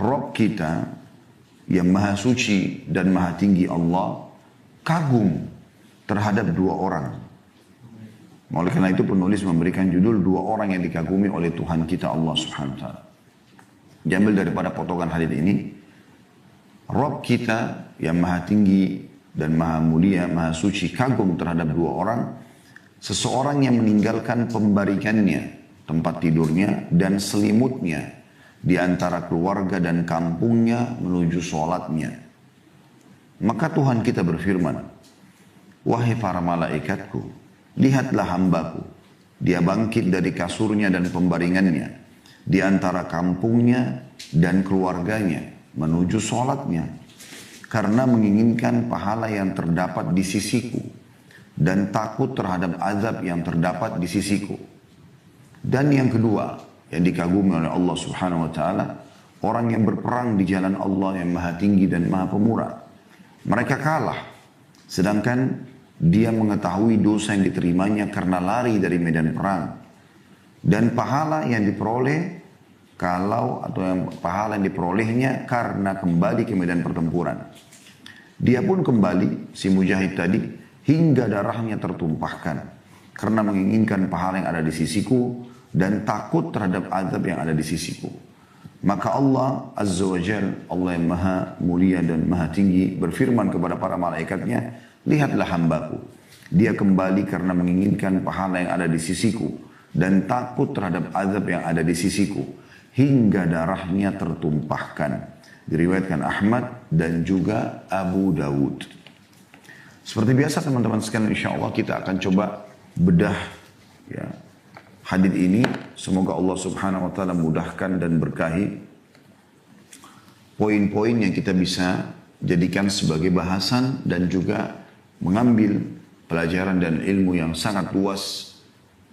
Rabb kita yang maha suci dan maha tinggi Allah kagum terhadap dua orang. Oleh karena itu penulis memberikan judul dua orang yang dikagumi oleh Tuhan kita Allah Subhanahu wa taala. Diambil daripada potongan hadis ini, Rabb kita yang maha tinggi dan maha mulia, maha suci kagum terhadap dua orang. Seseorang yang meninggalkan pembarikannya, tempat tidurnya dan selimutnya di antara keluarga dan kampungnya menuju sholatnya. Maka Tuhan kita berfirman, wahai para malaikatku, lihatlah hambaku, dia bangkit dari kasurnya dan pembaringannya di antara kampungnya dan keluarganya menuju sholatnya karena menginginkan pahala yang terdapat di sisiku dan takut terhadap azab yang terdapat di sisiku. Dan yang kedua yang dikagumi oleh Allah Subhanahu wa taala, orang yang berperang di jalan Allah yang maha tinggi dan maha pemurah. Mereka kalah, sedangkan dia mengetahui dosa yang diterimanya karena lari dari medan perang. Dan pahala yang diperoleh pahala yang diperolehnya karena kembali ke medan pertempuran. Dia pun kembali, si mujahid tadi, hingga darahnya tertumpahkan karena menginginkan pahala yang ada di sisiku dan takut terhadap azab yang ada di sisiku. Maka Allah Azza wa Jal, Allah yang maha mulia dan maha tinggi, berfirman kepada para malaikatnya, lihatlah hambaku, dia kembali karena menginginkan pahala yang ada di sisiku dan takut terhadap azab yang ada di sisiku hingga darahnya tertumpahkan. Diriwayatkan Ahmad dan juga Abu Dawud. Seperti biasa teman-teman sekalian, insya Allah kita akan coba bedah ya, hadis ini. Semoga Allah Subhanahu wa taala mudahkan dan berkahi poin-poin yang kita bisa jadikan sebagai bahasan dan juga mengambil pelajaran dan ilmu yang sangat luas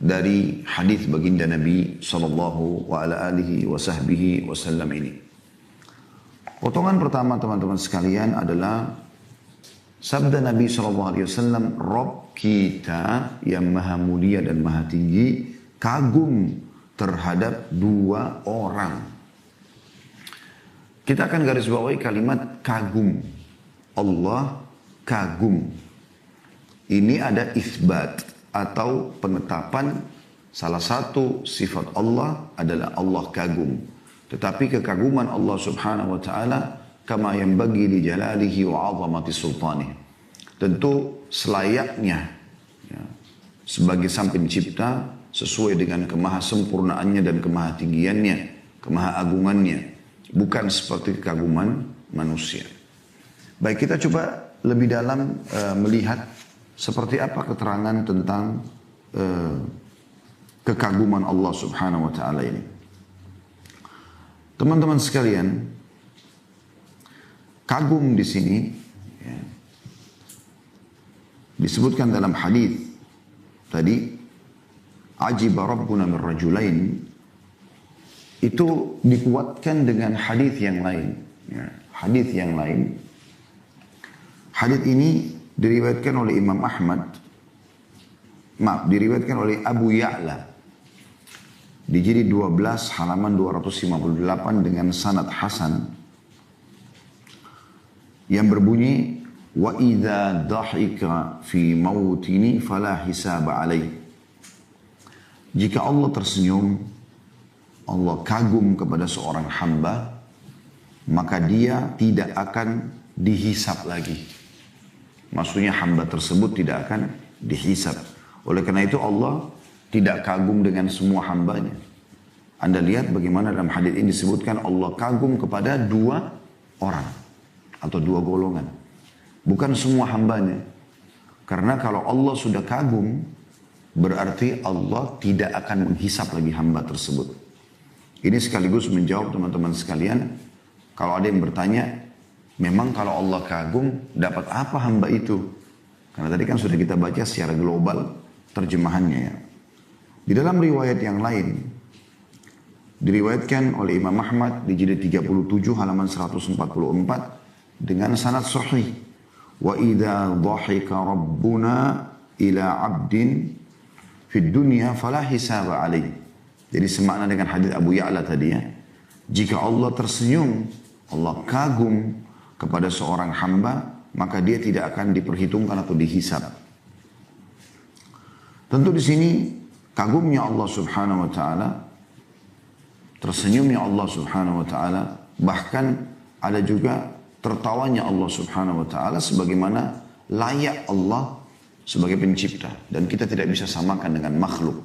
dari hadis baginda Nabi sallallahu alaihi wasallam ini. Potongan pertama teman-teman sekalian adalah sabda Nabi sallallahu alaihi wasallam, Rabb kita yang maha mulia dan maha tinggi kagum terhadap dua orang. Kita akan garis bawahi kalimat kagum. Allah kagum. Ini ada isbat atau penetapan salah satu sifat Allah adalah Allah kagum. Tetapi kekaguman Allah Subhanahu wa taala kama yang bagi li jalalihi wa 'azamati sultanih. Tentu selayaknya ya, sebagai sang pencipta sesuai dengan kemahasempurnaannya dan kemahatinggiannya, kemahaagungannya, bukan seperti kekaguman manusia. Baik, kita coba lebih dalam melihat seperti apa keterangan tentang kekaguman Allah Subhanahu wa taala ini. Teman-teman sekalian, kagum di sini ya, disebutkan dalam hadis tadi, ajiba rabbuna min rajulain, itu dikuatkan dengan hadis yang lain. Ya, hadis yang lain. Hadis ini diriwayatkan oleh Imam Ahmad, diriwayatkan oleh Abu Ya'la di jilid 12 halaman 258 dengan sanad hasan yang berbunyi, wa idza dhahika fi mautini fala hisaba alaih. Jika Allah tersenyum, Allah kagum kepada seorang hamba, maka dia tidak akan dihisap lagi. Maksudnya hamba tersebut tidak akan dihisap. Oleh karena itu Allah tidak kagum dengan semua hambanya. Anda lihat bagaimana dalam hadis ini disebutkan Allah kagum kepada dua orang atau dua golongan. Bukan semua hambanya. Karena kalau Allah sudah kagum, berarti Allah tidak akan menghisap lagi hamba tersebut. Ini sekaligus menjawab teman-teman sekalian, kalau ada yang bertanya, memang kalau Allah kagum, dapat apa hamba itu? Karena tadi kan sudah kita baca secara global terjemahannya ya. Di dalam riwayat yang lain, diriwayatkan oleh Imam Ahmad di jilid 37 halaman 144 dengan sanad sahih. Wa idza dhahika rabbuna ila 'abdin fid dunya fala hisaba alaih. Jadi semakna dengan hadis Abu Ya'la tadi ya. Jika Allah tersenyum, Allah kagum kepada seorang hamba, maka dia tidak akan diperhitungkan atau dihisab. Tentu di sini kagumnya Allah Subhanahu wa taala, tersenyumnya Allah Subhanahu wa taala, bahkan ada juga tertawanya Allah Subhanahu wa taala sebagaimana layak Allah sebagai pencipta, dan kita tidak bisa samakan dengan makhluk.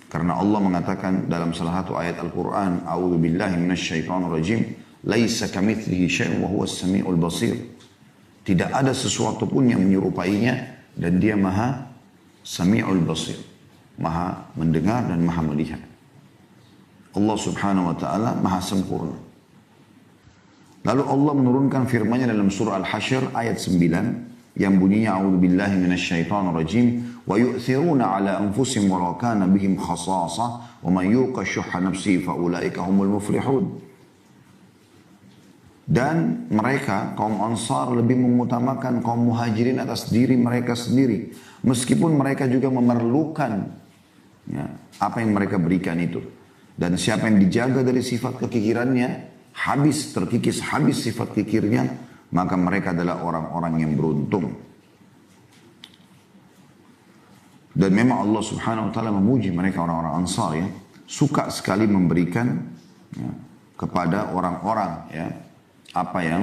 Karena Allah mengatakan dalam salah satu ayat Al-Qur'an, "A'udzu billahi minasyaitonir rajim, laisa kamitslihi syai'un wa huwas samiul basir." Tidak ada sesuatu pun yang menyerupainya, dan dia Maha Sami'ul Basir, Maha mendengar dan Maha melihat. Allah Subhanahu wa taala Maha sempurna. Lalu Allah menurunkan firman-Nya dalam surah Al-Hasyr ayat 9 yang bunyinya, "A'udzubillahi minasyaitonir rajim, wa yu'thiruna 'ala anfusihim walau kana bihim khasasah, wa man yuqa syuhha nafsihi fa ulaika humul muflihun." Dan mereka, kaum Ansar, lebih mengutamakan kaum Muhajirin atas diri mereka sendiri. Meskipun mereka juga memerlukan ya, apa yang mereka berikan itu. Dan siapa yang dijaga dari sifat kekikirannya, terkikis habis sifat kikirnya, maka mereka adalah orang-orang yang beruntung. Dan memang Allah Subhanahu wa taala memuji mereka orang-orang Ansar ya. Suka sekali memberikan ya, kepada orang-orang ya, apa yang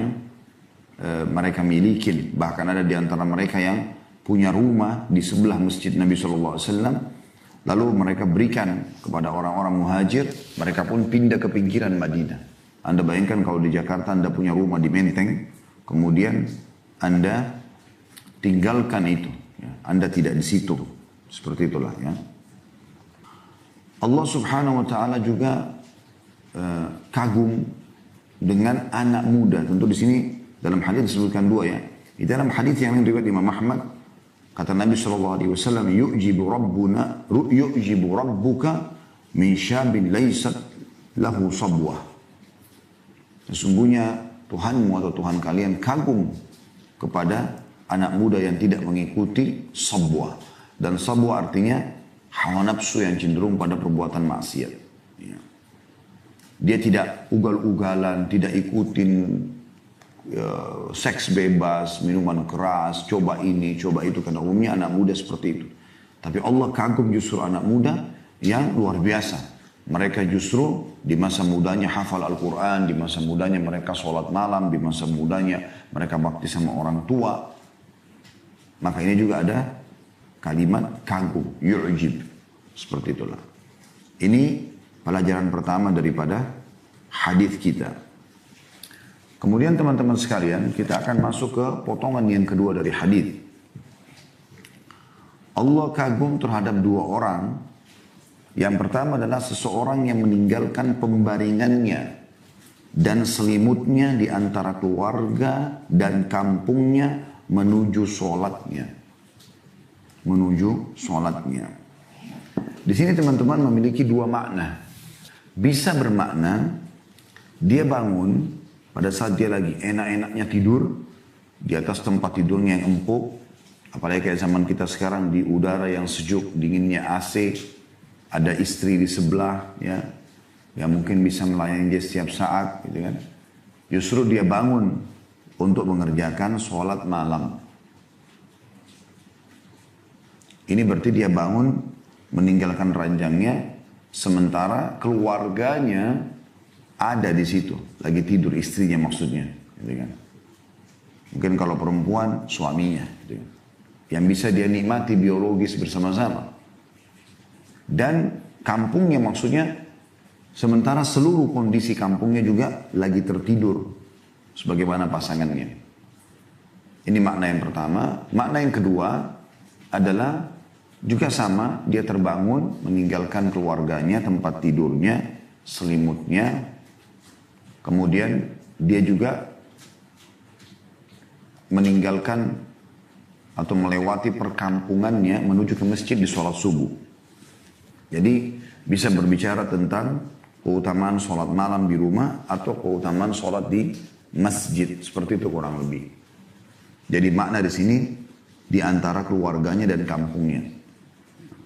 mereka miliki. Bahkan ada di antara mereka yang punya rumah di sebelah masjid Nabi SAW. Lalu mereka berikan kepada orang-orang muhajir. Mereka pun pindah ke pinggiran Madinah. Anda bayangkan kalau di Jakarta Anda punya rumah di Menteng. Kemudian Anda tinggalkan itu. Ya, Anda tidak di situ. Seperti itulah ya. Allah Subhanahu wa taala juga kagum dengan anak muda. Tentu di sini dalam hadis disebutkan dua ya. Di dalam hadis yang diriwayat Imam Ahmad, kata Nabi SAW, yu'jibu rabbuka min syabin laysat lahu sabwah. Sesungguhnya Tuhanmu atau Tuhan kalian kagum kepada anak muda yang tidak mengikuti sabwah. Dan sabwah artinya hawa nafsu yang cenderung pada perbuatan maksiat. Ya. Dia tidak ugal-ugalan, tidak ikutin seks bebas, minuman keras, coba ini, coba itu. Karena umumnya anak muda seperti itu. Tapi Allah kagum justru anak muda yang luar biasa. Mereka justru di masa mudanya hafal Al-Quran, di masa mudanya mereka sholat malam, di masa mudanya mereka bakti sama orang tua. Maka ini juga ada kalimat kagum, yu'jib. Seperti itulah. Ini pelajaran pertama daripada hadis kita. Kemudian teman-teman sekalian, kita akan masuk ke potongan yang kedua dari hadis. Allah kagum terhadap dua orang. Yang pertama adalah seseorang yang meninggalkan pembaringannya dan selimutnya di antara keluarga dan kampungnya menuju sholatnya. Menuju sholatnya. Di sini teman-teman memiliki dua makna. Bisa bermakna dia bangun pada saat dia lagi enak-enaknya tidur di atas tempat tidurnya yang empuk, apalagi kayak zaman kita sekarang di udara yang sejuk, dinginnya AC, ada istri di sebelah ya, yang mungkin bisa melayani dia setiap saat gitu kan. Justru dia bangun untuk mengerjakan sholat malam. Ini berarti dia bangun meninggalkan ranjangnya, sementara keluarganya ada di situ, lagi tidur, istrinya maksudnya, gitu kan. Mungkin kalau perempuan, suaminya, gitu kan. Yang bisa dia nikmati biologis bersama-sama. Dan kampungnya maksudnya, sementara seluruh kondisi kampungnya juga lagi tertidur, sebagaimana pasangannya. Ini makna yang pertama. Makna yang kedua adalah juga sama, dia terbangun, meninggalkan keluarganya, tempat tidurnya, selimutnya. Kemudian dia juga meninggalkan atau melewati perkampungannya menuju ke masjid di sholat subuh. Jadi bisa berbicara tentang keutamaan sholat malam di rumah atau keutamaan sholat di masjid. Seperti itu kurang lebih. Jadi makna di sini di antara keluarganya dan kampungnya.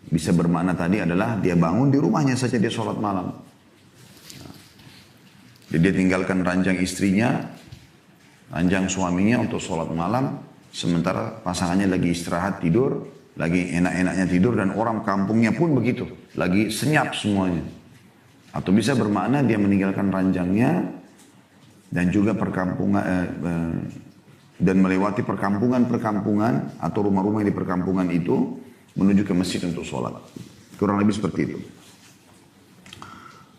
Bisa bermakna tadi adalah dia bangun di rumahnya saja dia sholat malam. Jadi dia tinggalkan ranjang istrinya, ranjang suaminya untuk sholat malam, sementara pasangannya lagi istirahat tidur, lagi enak-enaknya tidur, dan orang kampungnya pun begitu, lagi senyap semuanya. Atau bisa bermakna dia meninggalkan ranjangnya dan juga perkampungan dan melewati perkampungan-perkampungan atau rumah-rumah di perkampungan itu menuju ke masjid untuk sholat. Kurang lebih seperti itu.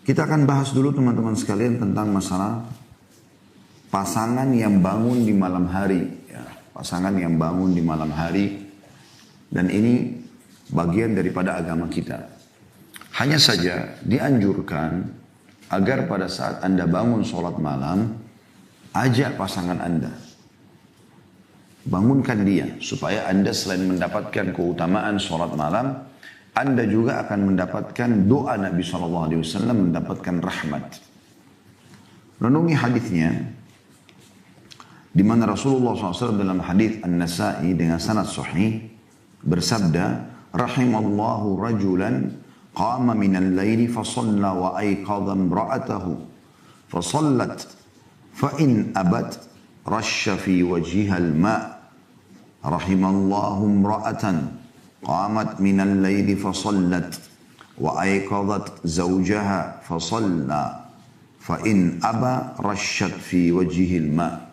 Kita akan bahas dulu teman-teman sekalian tentang masalah pasangan yang bangun di malam hari. Ya, pasangan yang bangun di malam hari. Dan ini bagian daripada agama kita. Hanya saja dianjurkan agar pada saat Anda bangun sholat malam, ajak pasangan Anda. Bangunkan dia supaya Anda selain mendapatkan keutamaan sholat malam, Anda juga akan mendapatkan doa Nabi SAW, mendapatkan rahmat. Renungi hadisnya, di mana Rasulullah SAW dalam hadis An-Nasa'i dengan sanad sahih bersabda, rahimallahu rajulan qama minal laili fasalla wa ayqadha imra'atahu fasallat fa in abat rasya fi wajhiha al-ma'. Rahimallahu imra'atan qamat minal laili fasallat wa ayqadhat zawjaha fasalla fa in aba rasyat fi wajhihi al-ma'.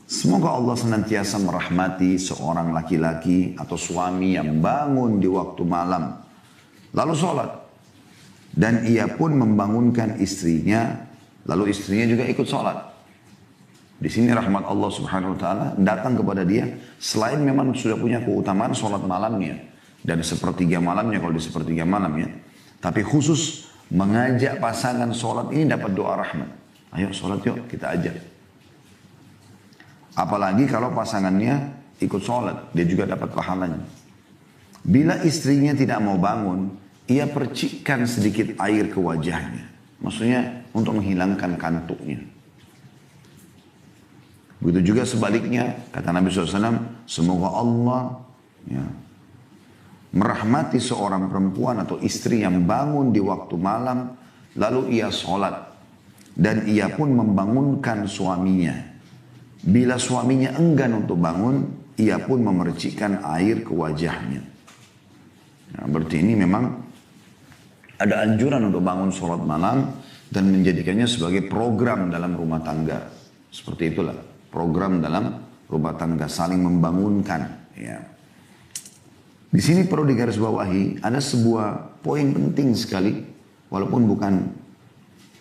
Semoga Allah senantiasa merahmati seorang laki-laki atau suami yang bangun di waktu malam lalu sholat, dan ia pun membangunkan istrinya lalu istrinya juga ikut sholat. Di sini rahmat Allah Subhanahu wa taala datang kepada dia, selain memang sudah punya keutamaan sholat malamnya dan sepertiga malamnya kalau di sepertiga malamnya, tapi khusus mengajak pasangan sholat ini dapat doa rahmat. Ayo sholat yuk, kita ajak. Apalagi kalau pasangannya ikut sholat, dia juga dapat pahalanya. Bila istrinya tidak mau bangun, ia percikkan sedikit air ke wajahnya. Maksudnya untuk menghilangkan kantuknya. Begitu juga sebaliknya, kata Nabi SAW, semoga Allah merahmati seorang perempuan atau istri yang bangun di waktu malam, lalu ia sholat. Dan ia pun membangunkan suaminya. Bila suaminya enggan untuk bangun, ia pun memercikkan air ke wajahnya. Nah, berarti ini memang ada anjuran untuk bangun sholat malam dan menjadikannya sebagai program dalam rumah tangga. Seperti itulah. Program dalam rumah tangga, saling membangunkan. Ya. Di sini perlu digarisbawahi, ada sebuah poin penting sekali, walaupun bukan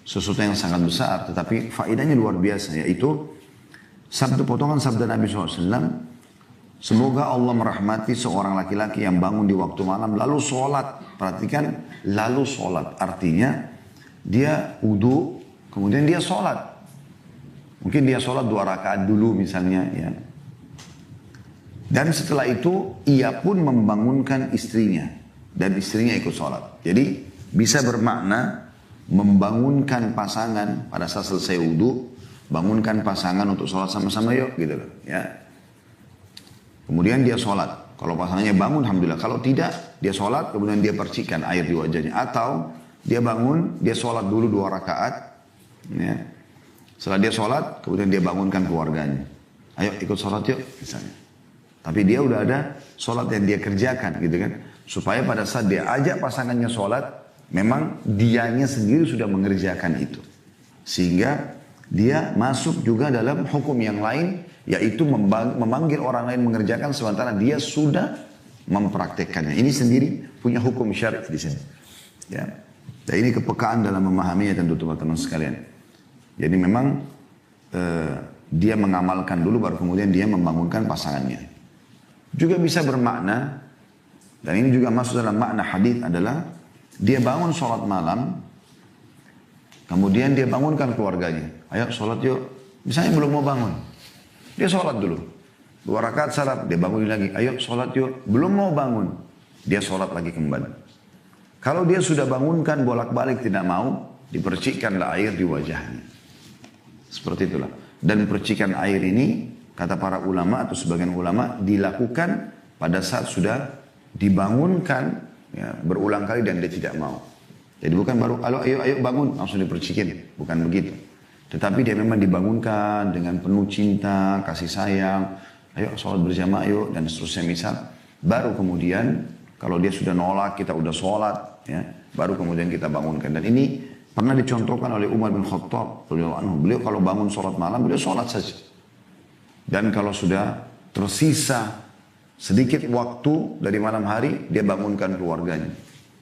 sesuatu yang sangat besar, tetapi faedahnya luar biasa, yaitu potongan sabda Nabi SAW, semoga Allah merahmati seorang laki-laki yang bangun di waktu malam, lalu sholat. Perhatikan, lalu sholat. Artinya, dia wudu, kemudian dia sholat. Mungkin dia sholat 2 rakaat dulu misalnya, ya. Dan setelah itu, ia pun membangunkan istrinya. Dan istrinya ikut sholat. Jadi, bisa bermakna membangunkan pasangan pada saat selesai wudu, bangunkan pasangan untuk sholat sama-sama yuk, gitu loh, ya. Kemudian dia sholat. Kalau pasangannya bangun, alhamdulillah. Kalau tidak, dia sholat, kemudian dia percikan air di wajahnya. Atau, dia bangun, dia sholat dulu 2 rakaat, ya. Setelah dia sholat, kemudian dia bangunkan keluarganya. Ayo ikut sholat yuk, misalnya. Tapi dia udah ada sholat yang dia kerjakan, gitu kan. Supaya pada saat dia ajak pasangannya sholat, memang dianya sendiri sudah mengerjakan itu. Sehingga dia masuk juga dalam hukum yang lain, yaitu memanggil orang lain mengerjakan sementara dia sudah mempraktekkannya. Ini sendiri punya hukum syar'i di sini. Ya. Dan ini kepekaan dalam memahaminya tentu teman-teman sekalian. Jadi memang dia mengamalkan dulu baru kemudian dia membangunkan pasangannya. Juga bisa bermakna, dan ini juga masuk dalam makna hadis adalah dia bangun sholat malam, kemudian dia bangunkan keluarganya. Ayo sholat yuk. Misalnya belum mau bangun, dia sholat dulu. 2 rakaat salat, dia bangun lagi. Ayo sholat yuk. Belum mau bangun, dia sholat lagi kembali. Kalau dia sudah bangunkan bolak-balik tidak mau, dipercikkanlah air di wajahnya. Seperti itulah. Dan percikan air ini, kata para ulama atau sebagian ulama, dilakukan pada saat sudah dibangunkan, ya, berulang kali dan dia tidak mau. Jadi bukan baru, ayo bangun, langsung dipercikin. Bukan begitu. Tetapi dia memang dibangunkan dengan penuh cinta, kasih sayang. Ayo sholat berjamaah yuk, dan seterusnya misal. Baru kemudian, kalau dia sudah nolak, kita udah sholat. Ya, baru kemudian kita bangunkan. Dan ini pernah dicontohkan oleh Umar bin Khattab. Beliau kalau bangun sholat malam, beliau sholat saja. Dan kalau sudah tersisa sedikit waktu dari malam hari, dia bangunkan keluarganya.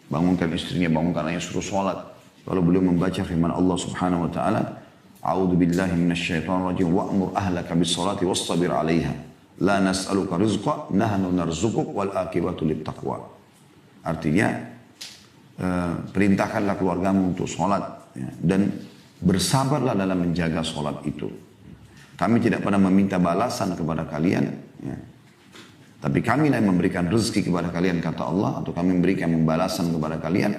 Bangunkan istrinya, bangunkan anaknya, suruh sholat. Lalu beliau membaca firman Allah subhanahu wa ta'ala, A'udhu billahi minasyaitonir rajim, wa'mur ahlaka bis salati wastabir 'alaiha. La nas'aluka rizqa, nahnu narzuquk wal akibatu lit taqwa. Artinya, perintahkanlah keluargamu untuk sholat, ya, dan bersabarlah dalam menjaga sholat itu. Kami tidak pernah meminta balasan kepada kalian, ya, tapi kami yang memberikan rezeki kepada kalian, kata Allah, atau kami memberikan balasan kepada kalian,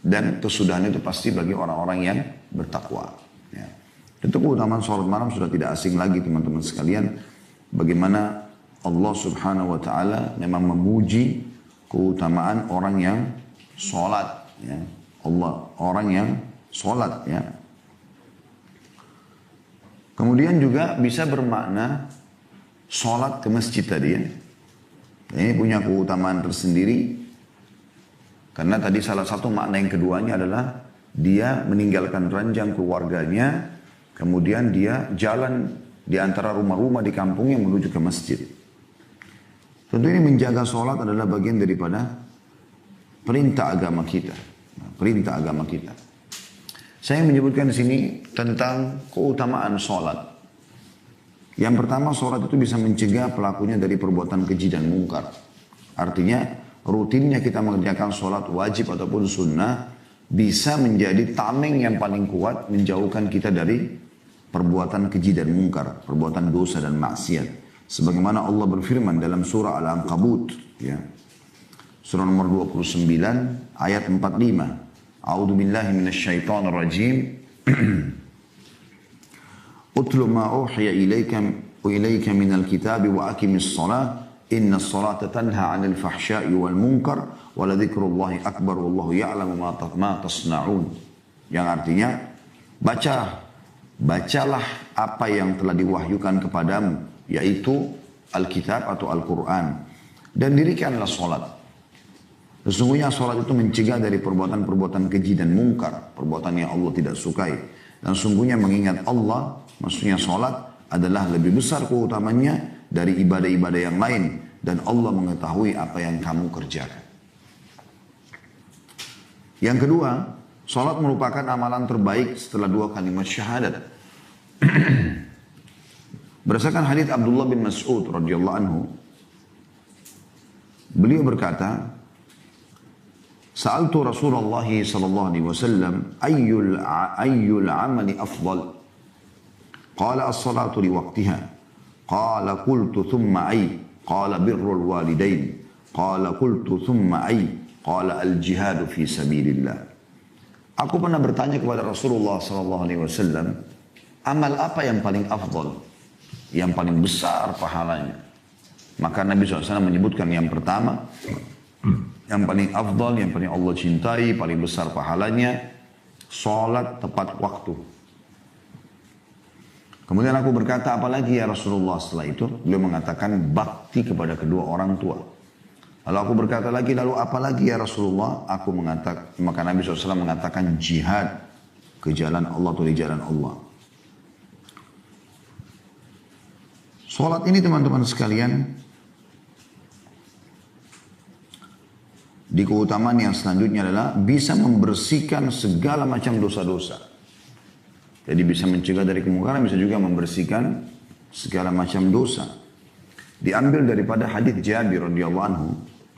dan kesudahan itu pasti bagi orang-orang yang bertakwa. Ya. Tentu keutamaan sholat malam sudah tidak asing lagi teman-teman sekalian, bagaimana Allah subhanahu wa ta'ala memang memuji keutamaan orang yang sholat. Ya. Orang yang sholat. Ya. Kemudian juga bisa bermakna sholat ke masjid tadi ya. Ini punya keutamaan tersendiri. Karena tadi salah satu makna yang keduanya adalah dia meninggalkan ranjang keluarganya. Kemudian dia jalan di antara rumah-rumah di kampungnya menuju ke masjid. Tentu ini menjaga sholat adalah bagian daripada perintah agama kita. Perintah agama kita. Saya menyebutkan di sini tentang keutamaan sholat. Yang pertama, sholat itu bisa mencegah pelakunya dari perbuatan keji dan mungkar. Artinya, rutinnya kita mengerjakan sholat wajib ataupun sunnah bisa menjadi tameng yang paling kuat menjauhkan kita dari perbuatan keji dan mungkar, perbuatan dosa dan maksiat. Sebagaimana Allah berfirman dalam surah Al-Ankabut, ya. Surah nomor 29 ayat 45. A'udzu billahi minasyaitonir rajim. Utlu ma uhiya ilaika minal kitabi wa aqimis shalah inna salata tanha 'anil fahsya'i wal munkar wa la dzikrullahi akbar wallahu ya'lamu ma tasna'un. Yang artinya bacalah apa yang telah diwahyukan kepadamu, yaitu Alkitab atau Al-Quran, dan dirikanlah sholat. Sesungguhnya sholat itu mencegah dari perbuatan-perbuatan keji dan mungkar, perbuatan yang Allah tidak sukai. Dan sungguhnya mengingat Allah, maksudnya sholat adalah lebih besar keutamannya dari ibadah-ibadah yang lain. Dan Allah mengetahui apa yang kamu kerjakan. Yang kedua, sholat merupakan amalan terbaik setelah 2 kalimat syahadat. Berdasarkan hadits Abdullah bin Mas'ud radhiyallahu anhu, beliau berkata, Sa'altu Rasulullah sallallahu alaihi wasallam ayyul amali afdal? Qala as-salatu li waqtiha. Qala qultu thumma ay? Qala birrul walidain. Qala qultu thumma ay? Qala al-jihadu fi sabilillah. Aku pernah bertanya kepada Rasulullah sallallahu alaihi wasallam, amal apa yang paling afdal? Yang paling besar pahalanya? Maka Nabi SAW menyebutkan yang pertama, yang paling afdal, yang paling Allah cintai, paling besar pahalanya, sholat tepat waktu. Kemudian aku berkata, apalagi ya Rasulullah? Setelah itu, beliau mengatakan bakti kepada kedua orang tua. Lalu aku berkata lagi, lalu apalagi ya Rasulullah? Aku mengatakan, maka Nabi SAW mengatakan jihad ke jalan Allah atau di jalan Allah. Sholat ini teman-teman sekalian, di keutamaan yang selanjutnya adalah bisa membersihkan segala macam dosa-dosa. Jadi bisa mencegah dari kemungkaran, bisa juga membersihkan segala macam dosa. Diambil daripada hadits Jabir radhiyallahu anhu,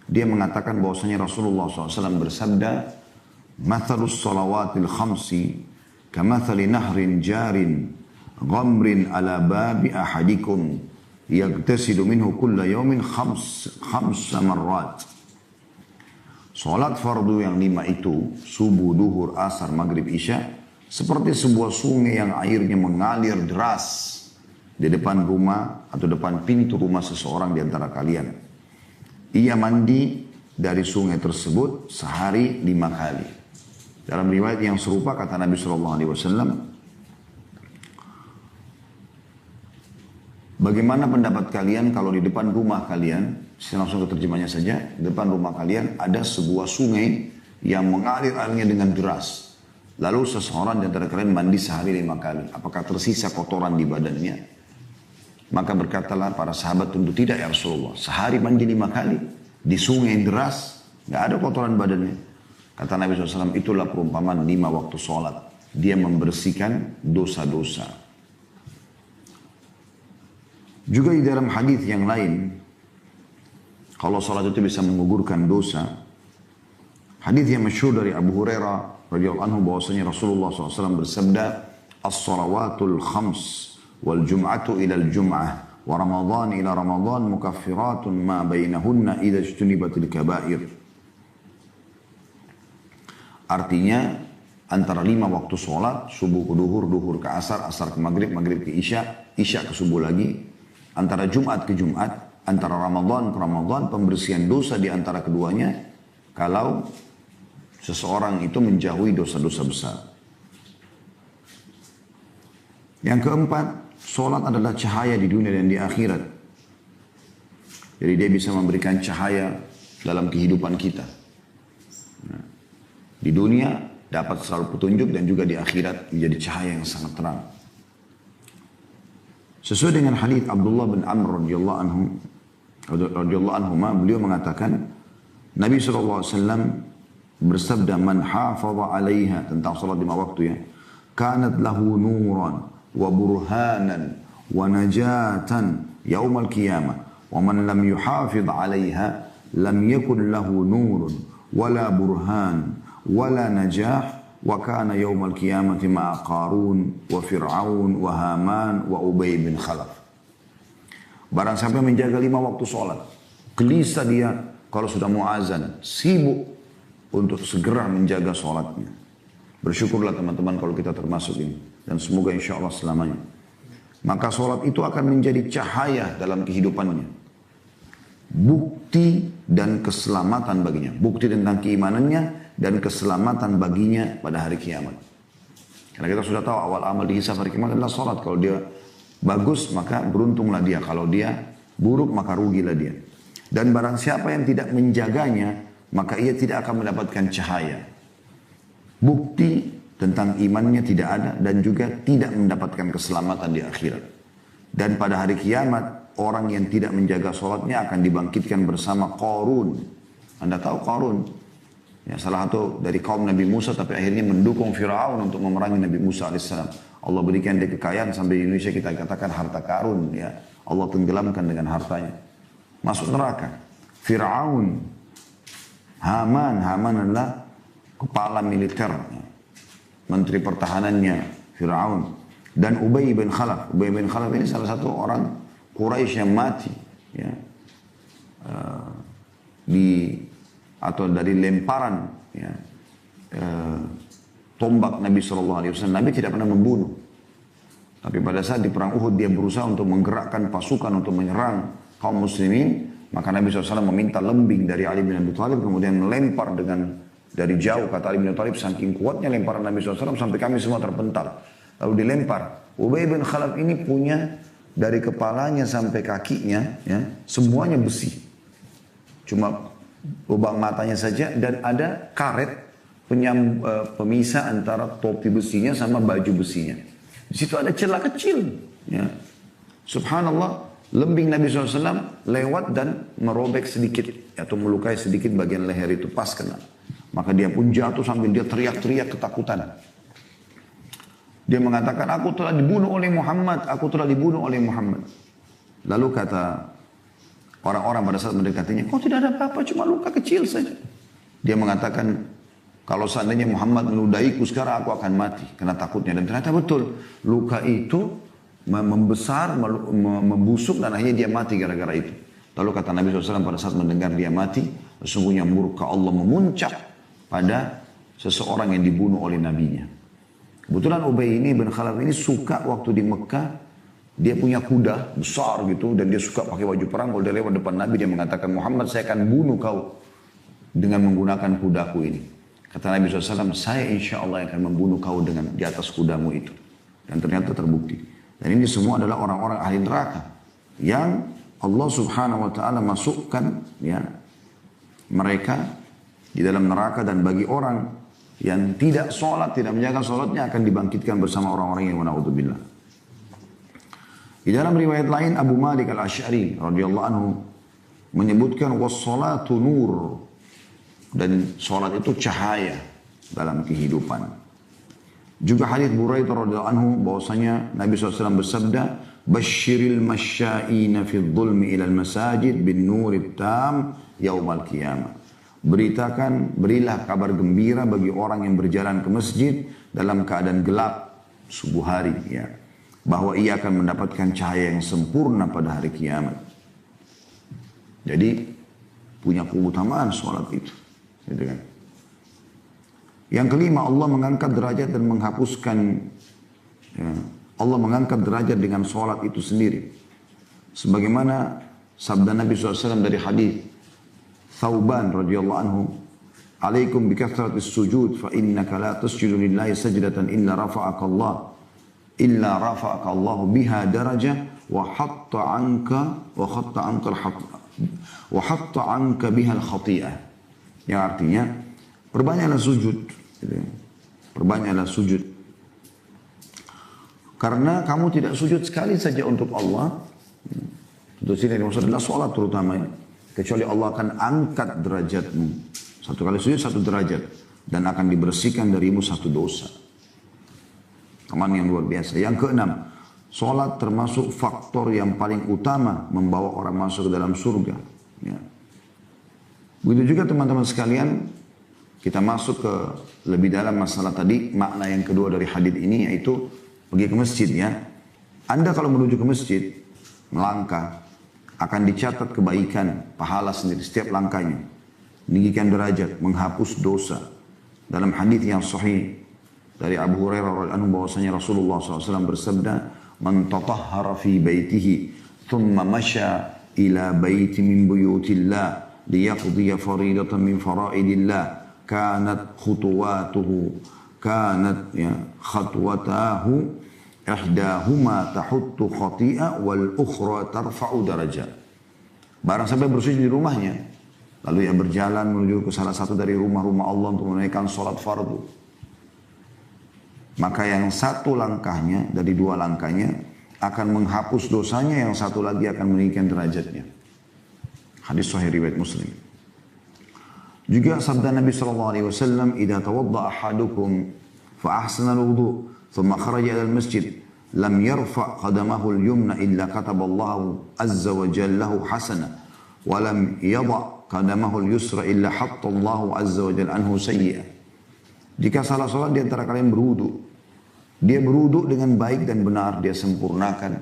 dia mengatakan bahwasanya Rasulullah SAW bersabda, "Mathalus salawatil khamsi kamathali nahrin jarin ghamrin ala babi ahadikum yagtasilu minhu kulla yawmin khamsa marrat." Salat fardu yang 5 itu, subuh, duhur, asar, maghrib, isya, seperti sebuah sungai yang airnya mengalir deras di depan rumah atau depan pintu rumah seseorang di antara kalian. Ia mandi dari sungai tersebut sehari 5 kali. Dalam riwayat yang serupa kata Nabi SAW, bagaimana pendapat kalian kalau di depan rumah kalian, saya langsung ke terjemahnya saja, di depan rumah kalian ada sebuah sungai yang mengalir airnya dengan deras. Lalu seseorang di antara kalian mandi sehari 5 kali. Apakah tersisa kotoran di badannya? Maka berkatalah para sahabat, tentu tidak ya Rasulullah. Sehari mandi 5 kali di sungai yang deras, nggak ada kotoran badannya. Kata Nabi SAW, itulah perumpamaan 5 waktu sholat. Dia membersihkan dosa-dosa. Juga di dalam hadis yang lain, kalau sholat itu bisa menggugurkan dosa. Hadis yang masyhur dari Abu Hurairah radhiyallahu anhu bahwasanya Rasulullah SAW bersabda, "As-salawatul khams wal jum'atu ila al-jum'ah wa ramadhan ila ramadhan mukaffiratun ma bainahunna idza ijtunibatil kaba'ir." Artinya antara 5 waktu sholat, subuh ke duhur, duhur ke asar, asar ke maghrib, maghrib ke isya, isya ke subuh lagi, antara Jumat ke Jumat, antara Ramadan ke Ramadan, pembersihan dosa di antara keduanya, kalau seseorang itu menjauhi dosa-dosa besar. Yang keempat, sholat adalah cahaya di dunia dan di akhirat. Jadi dia bisa memberikan cahaya dalam kehidupan kita. Di dunia dapat selalu petunjuk dan juga di akhirat menjadi cahaya yang sangat terang. Sesuai dengan hadis Abdullah bin Amr radhiyallahu anhu, beliau mengatakan Nabi SAW bersabda, "Man hafaza 'alaiha," tentang salat 5 waktu ya, "kanat lahu nuran wa burhanan wa najatan yaumal qiyamah, wa man lam yuhafiz 'alaiha lam yakun lahu nurun wala burhan wala najah wa kana yaumal qiyamati ma'a Qarun wa Fir'aun wa Haman wa Ubay bin Khalaf." Barang sampai menjaga 5 waktu sholat, gelisah dia kalau sudah mau azan, sibuk untuk segera menjaga sholatnya. Bersyukurlah teman-teman kalau kita termasuk ini, dan semoga insya Allah selamanya. Maka sholat itu akan menjadi cahaya dalam kehidupannya, bukti dan keselamatan baginya, bukti tentang keimanannya dan keselamatan baginya pada hari kiamat. Karena kita sudah tahu awal amal dihisab hari kiamat adalah sholat. Kalau dia bagus maka beruntunglah dia, kalau dia buruk maka rugilah dia. Dan barang siapa yang tidak menjaganya maka ia tidak akan mendapatkan cahaya. Bukti tentang imannya tidak ada dan juga tidak mendapatkan keselamatan di akhirat. Dan pada hari kiamat orang yang tidak menjaga sholatnya akan dibangkitkan bersama Qarun. Anda tahu Qarun? Ya, salah satu dari kaum Nabi Musa tapi akhirnya mendukung Fir'aun untuk memerangi Nabi Musa AS. Allah berikan dia kekayaan sampai di Indonesia kita katakan harta karun. Ya. Allah tenggelamkan dengan hartanya. Masuk neraka. Fir'aun. Haman adalah kepala militer. Menteri pertahanannya Fir'aun. Dan Ubay bin Khalaf. Ubay bin Khalaf ini salah satu orang Quraisy yang mati. Ya. Atau dari lemparan ya, tombak Nabi SAW. Nabi tidak pernah membunuh. Tapi pada saat di perang Uhud dia berusaha untuk menggerakkan pasukan untuk menyerang kaum muslimin. Maka Nabi SAW meminta lembing dari Ali bin Abi Thalib, kemudian melempar dari jauh. Kata Ali bin Abi Thalib, saking kuatnya lemparan Nabi SAW sampai kami semua terpental. Lalu dilempar. Ubay bin Khalaf ini punya dari kepalanya sampai kakinya ya, semuanya besi. Cuma lubang matanya saja dan ada karet pemisah antara topi besinya sama baju besinya. Di situ ada celah kecil. Ya. Subhanallah, lembing Nabi SAW lewat dan merobek sedikit atau melukai sedikit bagian leher itu, pas kena. Maka dia pun jatuh sambil dia teriak-teriak ketakutan. Dia mengatakan, aku telah dibunuh oleh Muhammad, aku telah dibunuh oleh Muhammad. Lalu kata orang-orang pada saat mendekatinya, kok tidak ada apa-apa, cuma luka kecil saja. Dia mengatakan, kalau seandainya Muhammad meludahiku sekarang aku akan mati. Karena takutnya. Dan ternyata betul. Luka itu membesar, membusuk dan akhirnya dia mati gara-gara itu. Lalu kata Nabi SAW pada saat mendengar dia mati, sesungguhnya murka Allah memuncak pada seseorang yang dibunuh oleh nabinya. Kebetulan Ubay ini bin Khalaf ini suka waktu di Mekah, dia punya kuda besar gitu dan dia suka pakai baju perang. Kalau dia lewat depan Nabi dia mengatakan, Muhammad saya akan bunuh kau dengan menggunakan kudaku ini. Kata Nabi SAW, saya insya Allah akan membunuh kau dengan di atas kudamu itu. Dan ternyata terbukti. Dan ini semua adalah orang-orang ahli neraka. Yang Allah subhanahu wa ta'ala masukkan ya, mereka di dalam neraka. Dan bagi orang yang tidak sholat, tidak menjaga sholatnya akan dibangkitkan bersama orang-orang yang na'udzubillah. Di dalam riwayat lain Abu Malik al-Asy'ari radhiyallahu anhu menyebutkan was-salatu nur, dan sholat itu cahaya dalam kehidupan. Juga hadits Buraidah radhiyallahu anhu bahwasanya Nabi SAW bersabda, "Basyiril masya'ina fi dhulmi ilal masajid bin nurit tam yaumal qiyamah." Beritakan, berilah kabar gembira bagi orang yang berjalan ke masjid dalam keadaan gelap subuh hari, ya, bahwa ia akan mendapatkan cahaya yang sempurna pada hari kiamat. Jadi punya keutamaan sholat itu, gitu kan. Yang kelima, Allah mengangkat derajat dan menghapuskan, ya, Allah mengangkat derajat dengan sholat itu sendiri. Sebagaimana sabda Nabi SAW dari hadis Thauban radhiyallahu anhu, "Alaikum bikathratis sujud fa innaka la tasjudu lillahi sajdatan illa rafa'aka Allah biha darajah wa hatta anka biha al-khati'ah." Yang artinya perbanyaklah sujud, perbanyaklah sujud. Karena kamu tidak sujud sekali saja untuk Allah. Untuk sini maksud adalah sholat terutama ya. Kecuali Allah akan angkat derajatmu. Satu kali sujud satu derajat. Dan akan dibersihkan darimu satu dosa. Aman yang luar biasa. Yang keenam, sholat termasuk faktor yang paling utama membawa orang masuk ke dalam surga. Ya. Begitu juga teman-teman sekalian, kita masuk ke lebih dalam masalah tadi. Makna yang kedua dari hadis ini yaitu pergi ke masjid ya. Anda kalau menuju ke masjid, melangkah, akan dicatat kebaikan, pahala sendiri setiap langkahnya. Meninggikan derajat, menghapus dosa. Dalam hadis yang sahih dari Abu Hurairah radhiyallahu anhu bahwasanya Rasulullah SAW bersabda, "Man tatahhara fi baitihi, thumma masya ila baiti min buyutillah, liyaqdiya faridatan min faraidillah, kanat khatwatahu ihdahuma tahuttu khati'a wal ukhra tarfa'u darajat." Barang sampai bersujud di rumahnya, lalu ia berjalan menuju ke salah satu dari rumah-rumah Allah untuk menunaikan sholat fardu, maka yang satu langkahnya dari dua langkahnya akan menghapus dosanya, yang satu lagi akan meninggikan derajatnya. Hadis sahih riwayat Muslim. Juga sabda Nabi SAW, "Idza tawadda ahadukum fa ahsana al-wudu' ثم خرج إلى المسجد لم يرفع قدمه اليمنى إلا كتب الله عز وجل له حسنة ولم يضع قدمه اليسرى إلا حط الله عز وجل عنه سيئة." Jika salah sholat di antara kalian berwudu, dia berwudu dengan baik dan benar, dia sempurnakan,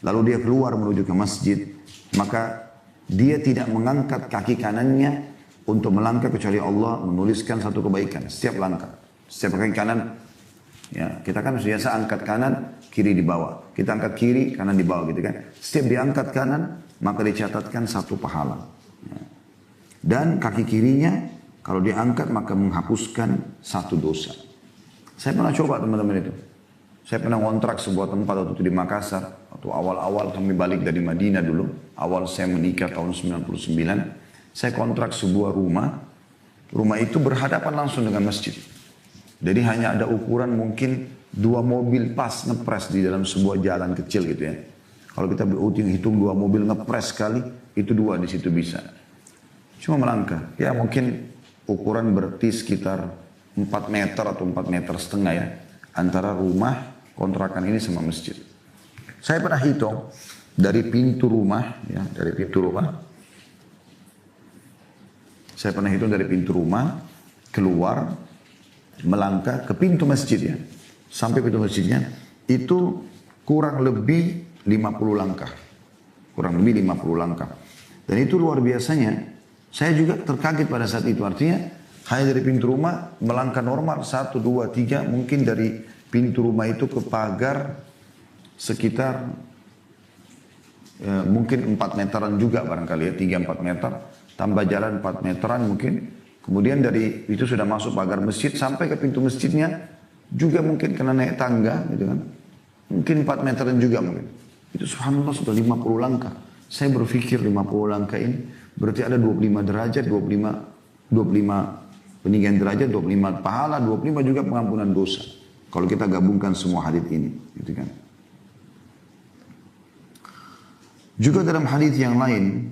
lalu dia keluar menuju ke masjid, maka dia tidak mengangkat kaki kanannya untuk melangkah kecuali Allah menuliskan satu kebaikan setiap langkah. Setiap kaki kanan, ya, kita kan biasa angkat kanan, kiri di bawah. Kita angkat kiri, kanan di bawah gitu kan. Setiap diangkat kanan, maka dicatatkan satu pahala. Ya. Dan kaki kirinya, kalau diangkat maka menghapuskan satu dosa. Saya pernah coba teman-teman itu. Saya pernah ngontrak sebuah tempat waktu itu di Makassar. Waktu awal-awal kami balik dari Madinah dulu. Awal saya menikah tahun 99. Saya kontrak sebuah rumah. Rumah itu berhadapan langsung dengan masjid. Jadi hanya ada ukuran mungkin 2 mobil pas ngepres di dalam sebuah jalan kecil gitu ya. Kalau kita hitung 2 mobil ngepres sekali, itu 2 di situ bisa. Cuma melangkah. Ya mungkin ukuran berarti sekitar 4 meter atau 4,5 meter ya. Antara rumah kontrakan ini sama masjid. Saya pernah hitung dari pintu rumah, ya, dari pintu rumah. Saya pernah hitung dari pintu rumah, keluar, melangkah ke pintu masjid ya. Sampai pintu masjidnya, itu kurang lebih 50 langkah. Kurang lebih 50 langkah. Dan itu luar biasanya, saya juga terkaget pada saat itu. Artinya, hanya dari pintu rumah, melangkah normal, 1, 2, 3, mungkin dari pintu rumah itu ke pagar sekitar mungkin 4 meteran juga barangkali ya, 3-4 meter. Tambah jalan 4 meteran mungkin Kemudian dari itu sudah masuk pagar masjid sampai ke pintu masjidnya juga mungkin kena naik tangga gitu kan. Mungkin 4 meteran juga mungkin. Itu subhanallah sudah 50 langkah. Saya berpikir 50 langkah ini berarti ada 25 derajat, 25 peninggian derajat, 25 pahala, 25 juga pengampunan dosa. Kalau kita gabungkan semua hadis ini, gitu kan. Juga dalam hadis yang lain,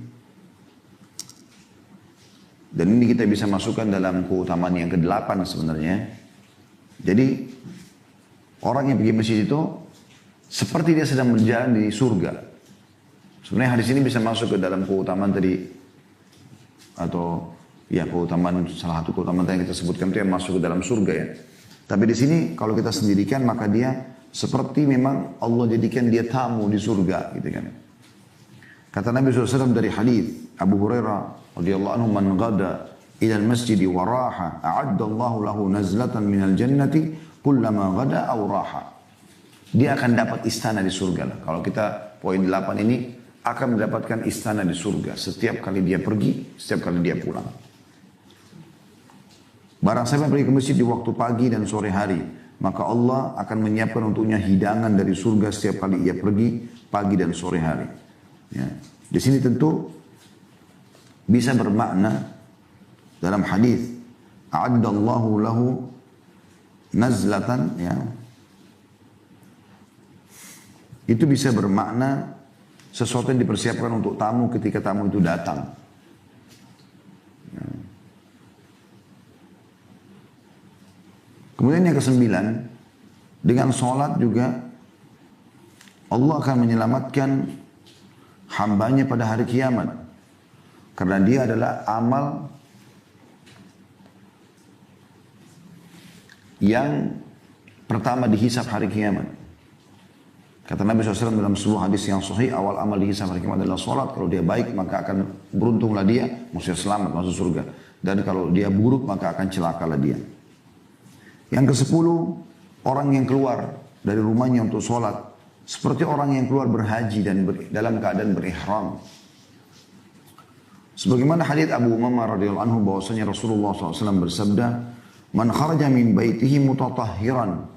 dan ini kita bisa masukkan dalam keutamaan yang ke-8 sebenarnya. Jadi orang yang pergi masjid itu seperti dia sedang berjalan di surga. Sebenarnya hadis ini bisa masuk ke dalam keutamaan tadi, atau ya keutamaan, salah satu keutamaan yang kita sebutkan itu yang masuk ke dalam surga ya. Tapi di sini kalau kita sendirikan maka dia seperti memang Allah jadikan dia tamu di surga gitu kan. Kata Nabi SAW dari hadis Abu Hurairah radhiyallahu anhu, man ghada ila al-masjid wa raha a'adda Allahu lahu nazlatan minal jannati kullama ghada aw raha. Dia akan dapat istana di surga lah. Kalau kita poin 8 ini akan mendapatkan istana di surga setiap kali dia pergi, setiap kali dia pulang. Barang siapa pergi ke masjid di waktu pagi dan sore hari, maka Allah akan menyiapkan untuknya hidangan dari surga setiap kali ia pergi pagi dan sore hari. Ya. Di sini tentu bisa bermakna dalam hadis a'addallahu lahu nazlatan, ya. Itu bisa bermakna sesuatu yang dipersiapkan untuk tamu ketika tamu itu datang. Ya. Kemudian yang ke-9, dengan sholat juga Allah akan menyelamatkan hambanya pada hari kiamat. Karena dia adalah amal yang pertama dihisab hari kiamat. Kata Nabi SAW dalam sebuah hadis yang sahih, awal amal dihisab hari kiamat adalah sholat. Kalau dia baik maka akan beruntunglah dia, maksudnya selamat masuk surga. Dan kalau dia buruk maka akan celakalah dia. Yang ke-10, orang yang keluar dari rumahnya untuk sholat seperti orang yang keluar berhaji dan dalam keadaan berihram. Sebagaimana hadits Abu Umamah radhiyallahu anhu bahwasanya Rasulullah SAW bersabda, "Man kharaja min baitihi mutatahhiran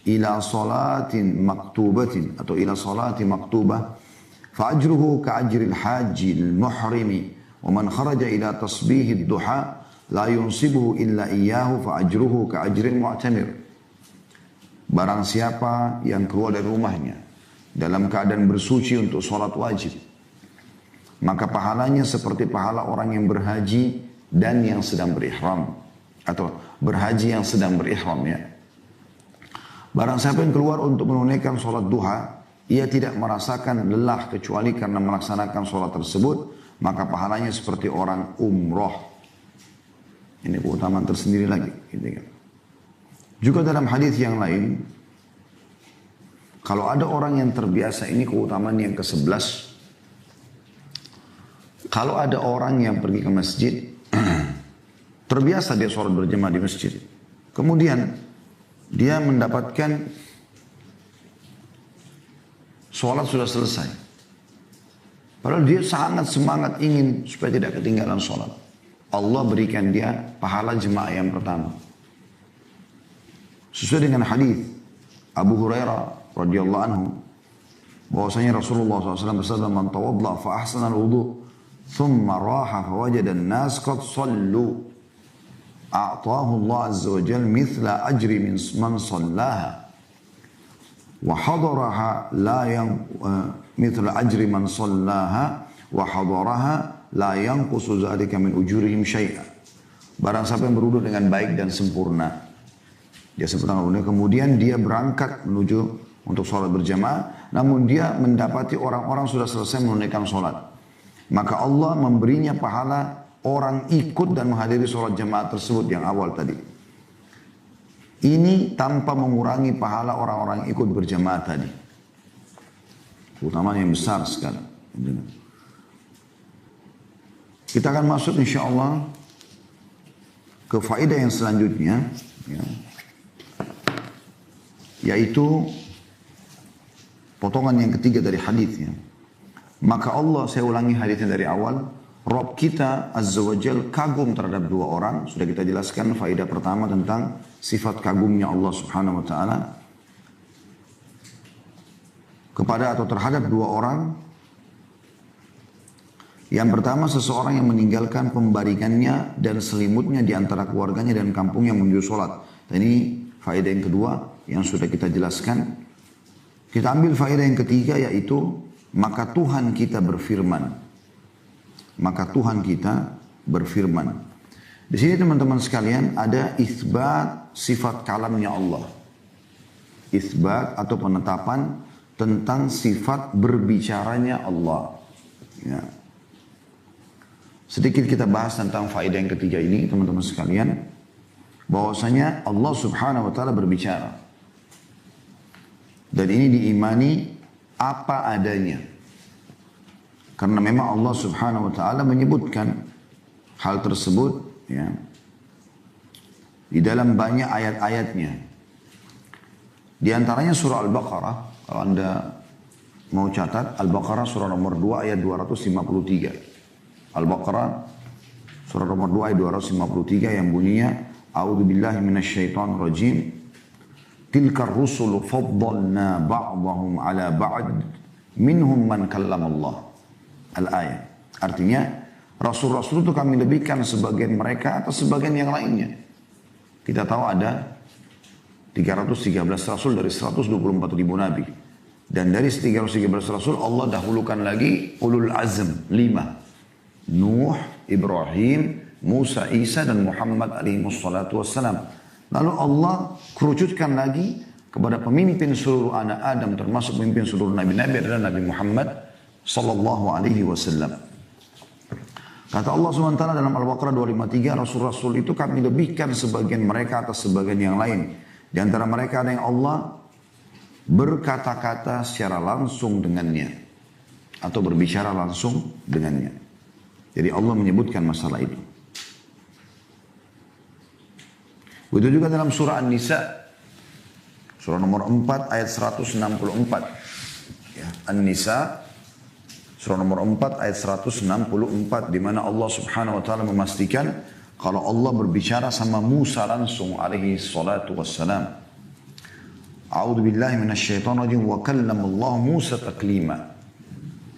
ila salatin maktubatin atau ila salati maktubah, fa ajruhu ka ajril hajil muhrimi, wa man kharaja ila tasbihid duha la yunsibuhu illa iyyahu fa ajruhu ka ajril mu'tamir." Barang siapa yang keluar dari rumahnya dalam keadaan bersuci untuk sholat wajib, maka pahalanya seperti pahala orang yang berhaji dan yang sedang berihram, atau berhaji yang sedang berihram ya. Barang siapa yang keluar untuk menunaikan sholat duha, ia tidak merasakan lelah kecuali karena melaksanakan sholat tersebut, maka pahalanya seperti orang umroh. Ini keutamaan tersendiri lagi. Gitu kan. Juga dalam hadis yang lain, kalau ada orang yang terbiasa, ini keutamaan yang ke-11. Kalau ada orang yang pergi ke masjid, terbiasa dia sholat berjamaah di masjid. Kemudian dia mendapatkan sholat sudah selesai. Padahal dia sangat semangat ingin supaya tidak ketinggalan sholat. Allah berikan dia pahala jemaah yang pertama. Sesuai dengan hadis Abu Hurairah radhiyallahu anhu bahwasanya Rasulullah SAW bersabda, "Man tawadda fa ahsana al-wudu, thumma raha fa wajada an-nas qad sallu, a'tahu Allah azza wa jalla mithla ajri man sallaha wa hadaraha la yang mithla ajri man sallaha wa hadaraha la yanqusu dzalika min ujurihim syai'a." Barang siapa yang berwudu dengan baik dan sempurna, dia sempurna wudunya, kemudian dia berangkat menuju untuk sholat berjamaah, namun dia mendapati orang-orang sudah selesai menunaikan sholat, maka Allah memberinya pahala orang ikut dan menghadiri sholat jamaah tersebut yang awal tadi. Ini tanpa mengurangi pahala orang-orang ikut berjamaah tadi. Keutamaan yang besar sekali. Kita akan masuk insya Allah ke faedah yang selanjutnya, ya, yaitu potongan yang ketiga dari hadisnya. Maka Allah, saya ulangi hadisnya dari awal, Rob kita Azza wa Jal kagum terhadap dua orang. Sudah kita jelaskan faedah pertama tentang sifat kagumnya Allah Subhanahu wa taala kepada atau terhadap dua orang. Yang pertama, seseorang yang meninggalkan pembarikannya dan selimutnya di antara keluarganya dan kampungnya menuju sholat. Dan ini faedah yang kedua yang sudah kita jelaskan. Kita ambil faedah yang ketiga, yaitu maka Tuhan kita berfirman. Maka Tuhan kita berfirman. Di sini teman-teman sekalian ada isbat sifat kalamnya Allah. Isbat atau penetapan tentang sifat berbicaranya Allah. Ya. Sedikit kita bahas tentang faedah yang ketiga ini teman-teman sekalian. Bahwasanya Allah Subhanahu wa taala berbicara. Dan ini diimani apa adanya. Karena memang Allah Subhanahu wa taala menyebutkan hal tersebut ya, di dalam banyak ayat-ayatnya. Di antaranya surah Al-Baqarah, kalau Anda mau catat, Al-Baqarah surah nomor 2 ayat 253. Al-Baqarah surah nomor 2 ayat 253 yang bunyinya A'udzubillahi minasyaitonir rajim. Tilkar rusulu faddalna ba'dahum ala ba'd minhum man kallamallah. Al-ayat. Artinya rasul-rasul itu kami lebihkan sebagian mereka atas sebagian yang lainnya. Kita tahu ada 313 rasul dari 124 ribu nabi. Dan dari 313 rasul Allah dahulukan lagi ulul azm 5. Nuh, Ibrahim, Musa, Isa dan Muhammad alaihi wassalatu wassalam. Lalu Allah kerucutkan lagi kepada pemimpin seluruh anak Adam termasuk pemimpin seluruh nabi-nabi adalah Nabi Muhammad sallallahu alaihi wasallam. Kata Allah SWT dalam Al-Baqarah 253, rasul-rasul itu kami lebihkan sebagian mereka atas sebagian yang lain. Di antara mereka ada yang Allah berkata-kata secara langsung dengannya atau berbicara langsung dengannya. Jadi Allah menyebutkan masalah itu. Begitu juga dalam surah An-Nisa, surah nomor 4 ayat 164. Ya, An-Nisa, surah nomor 4 ayat 164, di mana Allah Subhanahu wa taala memastikan kalau Allah berbicara sama Musa langsung alaihi salatu wassalam. A'udzubillahi minasyaitonir rajim wa kallamallahu Musa taklima.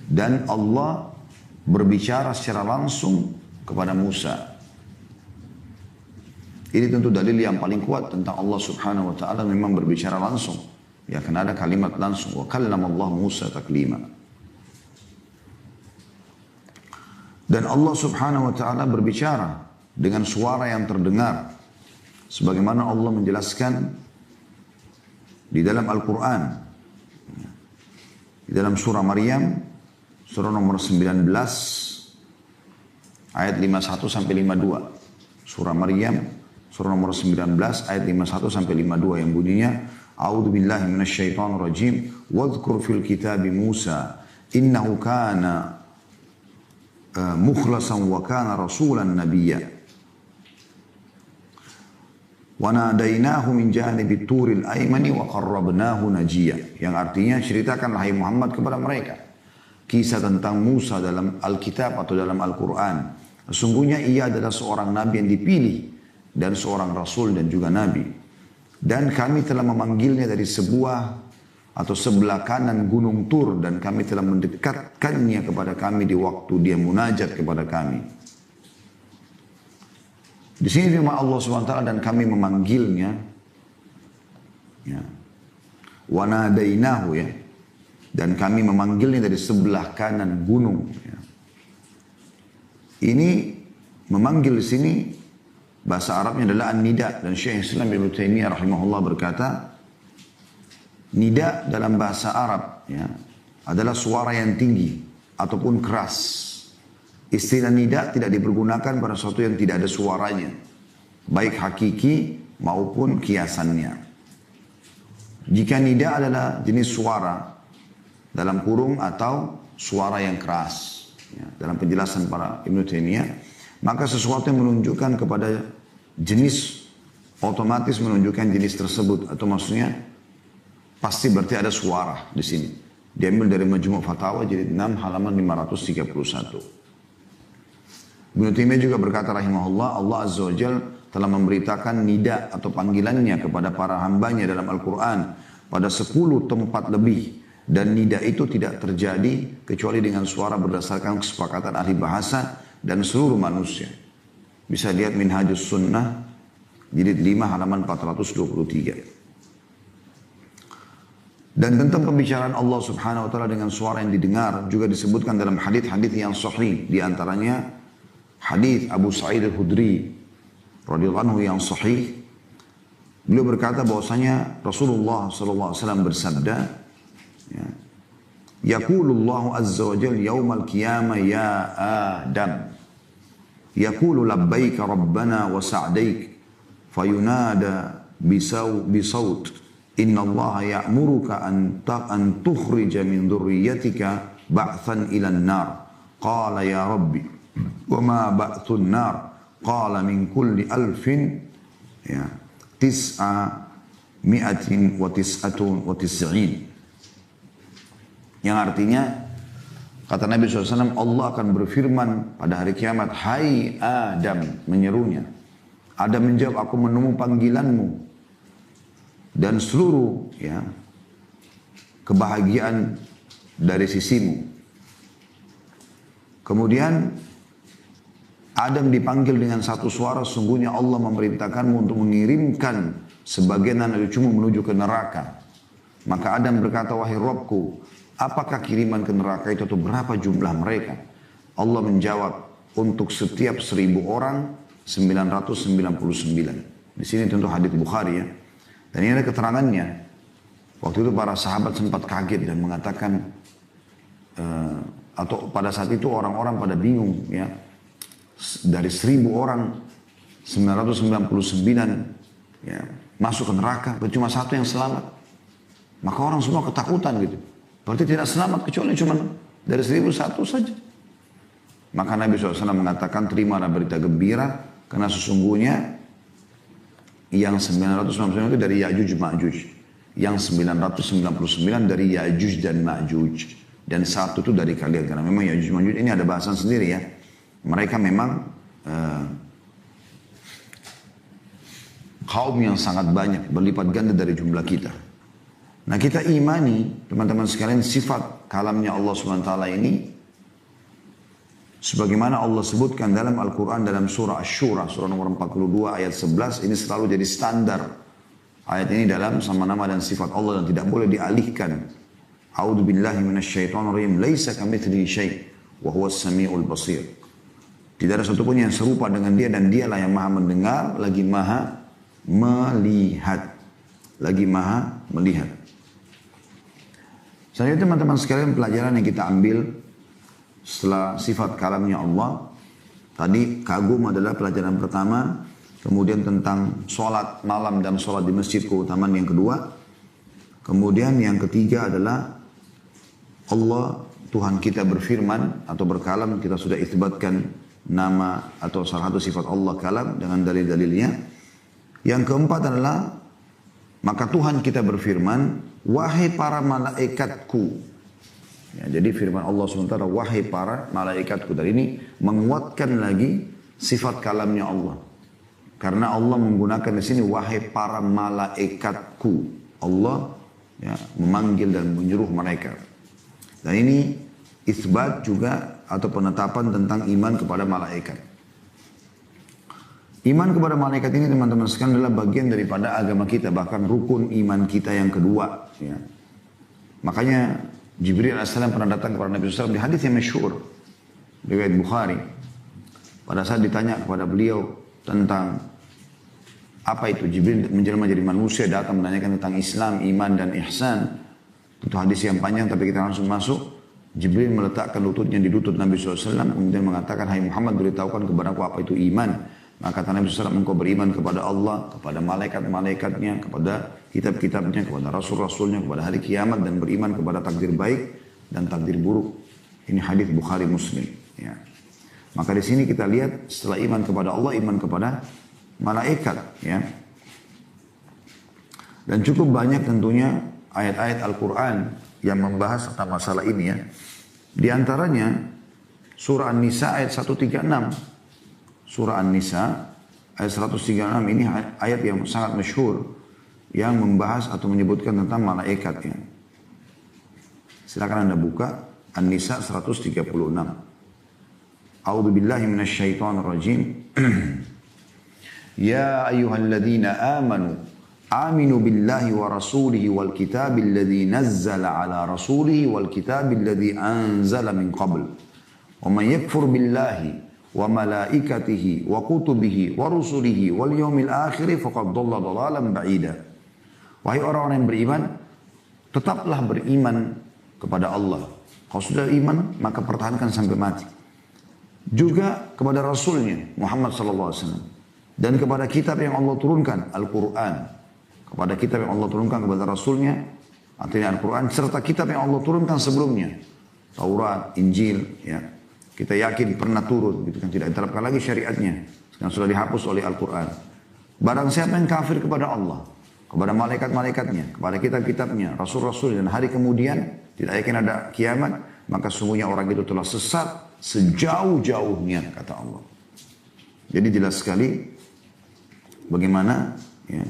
Dan Allah berbicara secara langsung kepada Musa. Ini tentu dalil yang paling kuat tentang Allah Subhanahu wa taala memang berbicara langsung. Ya, karena ada kalimat langsung wa kallamallahu Musa taklima. Dan Allah Subhanahu wa taala berbicara dengan suara yang terdengar sebagaimana Allah menjelaskan di dalam Al-Qur'an. Di dalam surah Maryam surah nomor 19 ayat 51 sampai 52. Surah Maryam surah nomor 19 ayat 51 sampai 52 yang bunyinya A'udzubillahi minasyaitonir rajim wadhkur fil kitabi Musa innahu kana mukhlasan wa kana rasulan nabiyya wa nadainahu min janibi turil aymani wa qarrabnahu najiyya. Yang artinya ceritakanlah hai Muhammad kepada mereka kisah tentang Musa dalam Alkitab atau dalam Al-Quran. Sesungguhnya ia adalah seorang nabi yang dipilih dan seorang rasul dan juga nabi. Dan kami telah memanggilnya dari sebuah atau sebelah kanan gunung Tur dan kami telah mendekatkannya kepada kami di waktu dia munajat kepada kami. Di sini firman Allah SWT dan kami memanggilnya. Ya. Wa nadainahu ya. Dan kami memanggilnya dari sebelah kanan gunung. Ya. Ini memanggil di sini bahasa Arabnya adalah an-nida dan Syekh Islam Ibnu Taimiyah rahimahullah berkata, nida dalam bahasa Arab ya, adalah suara yang tinggi ataupun keras. Istilah nida tidak dipergunakan pada sesuatu yang tidak ada suaranya, baik hakiki maupun kiasannya. Jika nida adalah jenis suara dalam kurung atau suara yang keras. Ya, dalam penjelasan para Ibnu Taimiyah, maka sesuatu yang menunjukkan kepada jenis otomatis menunjukkan jenis tersebut atau maksudnya pasti berarti ada suara di sini. Diambil dari Majmu' Fatawa jilid 6 halaman 531. Ibnu Taimiyah juga berkata rahimahullah, Allah Azza wa Jalla telah memberitakan nida atau panggilannya kepada para hambanya dalam Al-Quran pada 10 tempat lebih. Dan nida itu tidak terjadi kecuali dengan suara berdasarkan kesepakatan ahli bahasa dan seluruh manusia. Bisa lihat Minhajus Sunnah, jilid 5 halaman 423. Dan tentang pembicaraan Allah Subhanahu wa taala dengan suara yang didengar juga disebutkan dalam hadis-hadis yang sahih, di antaranya hadis Abu Sa'id Al-Khudri radhiyallahu anhu yang sahih. Beliau berkata bahwasanya Rasulullah sallallahu alaihi wasallam bersabda, ya, yaqulullahu azza wa jalla yaumal qiyamah ya Adam, yaqulu labbaika rabbana wa sa'daik, fayunada bisawt inna Allah ya'muruka an tukhrija min dhurriyyatika ba'than ila an-nar. Qala ya Rabbi, wa ma ba'thun nar? Qala min kulli alfin ya tis'ami'atin wa tis'atun wa tis'in. Yang artinya, kata Nabi SAW, Allah akan berfirman pada hari kiamat, hai Adam, menyerunya. Adam menjawab, aku menemu panggilanmu dan seluruh ya kebahagiaan dari sisimu. Kemudian Adam dipanggil dengan satu suara, sungguhnya Allah memerintahkanmu untuk mengirimkan sebagian anak cucumu menuju ke neraka. Maka Adam berkata, wahai Rabbku, apakah kiriman ke neraka itu atau berapa jumlah mereka? Allah menjawab, untuk setiap 1000 orang 999. Di sini tentu hadits Bukhari ya. Dan ini ada keterangannya. Waktu itu para sahabat sempat kaget dan mengatakan, atau pada saat itu orang-orang pada bingung ya. Dari 1000 orang, 999 ya, masuk ke neraka, cuma satu yang selamat. Maka orang semua ketakutan gitu. Berarti tidak selamat kecuali cuma dari 1001 saja. Maka Nabi SAW mengatakan, terimalah berita gembira, karena sesungguhnya yang 999 itu dari Ya'juj Ma'juj. Yang 999 dari Ya'juj dan Ma'juj. Dan satu itu dari kalian. Karena memang Ya'juj Ma'juj ini ada bahasan sendiri ya. Mereka memang kaum yang sangat banyak, berlipat ganda dari jumlah kita. Nah kita imani, teman-teman sekalian, sifat kalamnya Allah SWT ini sebagaimana Allah sebutkan dalam Al-Quran dalam surah Asy-Syura, surah nomor 42 ayat 11, ini selalu jadi standar. Ayat ini dalam sama nama dan sifat Allah dan tidak boleh dialihkan. A'udzu billahi minasyaitonir rajim, laisa kamitslihi syai' wa huwas samiul basir. Tidak ada satupun yang serupa dengan dia dan dialah yang maha mendengar lagi maha melihat. Lagi maha melihat. Selanjutnya teman-teman sekalian, pelajaran yang kita ambil setelah sifat kalamnya Allah. Tadi kagum adalah pelajaran pertama. Kemudian tentang sholat malam dan sholat di masjid, keutamaan yang kedua. Kemudian yang ketiga adalah Allah, Tuhan kita berfirman atau berkalam. Kita sudah isbatkan nama atau salah satu sifat Allah kalam dengan dalil-dalilnya. Yang keempat adalah, maka Tuhan kita berfirman, wahai para malaikatku. Ya, jadi firman Allah SWT, wahai para malaikatku. Dan ini menguatkan lagi sifat kalamnya Allah. Karena Allah menggunakan di sini, wahai para malaikatku. Allah ya, memanggil dan menyuruh mereka. Dan ini isbat juga atau penetapan tentang iman kepada malaikat. Iman kepada malaikat ini teman-teman sekalian adalah bagian daripada agama kita, bahkan rukun iman kita yang kedua. Ya. Makanya Jibril AS pernah datang kepada Nabi SAW di hadis yang masyhur, riwayat Bukhari. Pada saat ditanya kepada beliau tentang apa itu, Jibril menjelma jadi manusia datang menanyakan tentang Islam, iman dan ihsan. Itu hadis yang panjang tapi kita langsung masuk. Jibril meletakkan lututnya di lutut Nabi SAW kemudian mengatakan, hai Muhammad, beritahukan kepadaku apa itu iman. Maka kata Nabi SAW, engkau beriman kepada Allah, kepada malaikat-malaikatnya, kepada kitab-kitabnya, kepada rasul-rasulnya, kepada hari kiamat, dan beriman kepada takdir baik dan takdir buruk. Ini hadis Bukhari Muslim. Ya. Maka di sini kita lihat setelah iman kepada Allah, iman kepada malaikat. Ya. Dan cukup banyak tentunya ayat-ayat Al-Quran yang membahas tentang masalah ini ya. Di antaranya surah An-Nisa ayat 136. surah An-Nisa ayat 136 ini ayat yang sangat masyhur yang membahas atau menyebutkan tentang malaikat ya. Silakan Anda buka An-Nisa 136. A'udzu billahi minasyaitonir rajim. Ya ayyuhalladzina amanu aminu billahi wa rasulihi wal kitabil ladzi nazzala ala rasulihi wal kitabil ladzi anzala min qabl. Wa man yakfur billahi wa malaikatihi wa kutubihi wa rusulihi wal yawmil akhir faqad dhalla dhalalan ba'ida. Wahai orang-orang yang beriman, tetaplah beriman kepada Allah. Kalau sudah iman, maka pertahankan sampai mati. Juga kepada Rasulnya Muhammad SAW. Dan kepada kitab yang Allah turunkan, Al-Quran. Kepada kitab yang Allah turunkan kepada Rasulnya, artinya Al-Quran, serta kitab yang Allah turunkan sebelumnya. Taurat, Injil, ya. Kita yakin pernah turun, gitu kan. Tidak diterapkan lagi syariatnya. Sekarang sudah dihapus oleh Al-Quran. Barang siapa yang kafir kepada Allah, kepada malaikat-malaikatnya, kepada kitab-kitabnya, rasul-rasul dan hari kemudian, tidak yakin ada kiamat, maka sungguhnya orang itu telah sesat sejauh-jauhnya, kata Allah. Jadi jelas sekali bagaimana ya,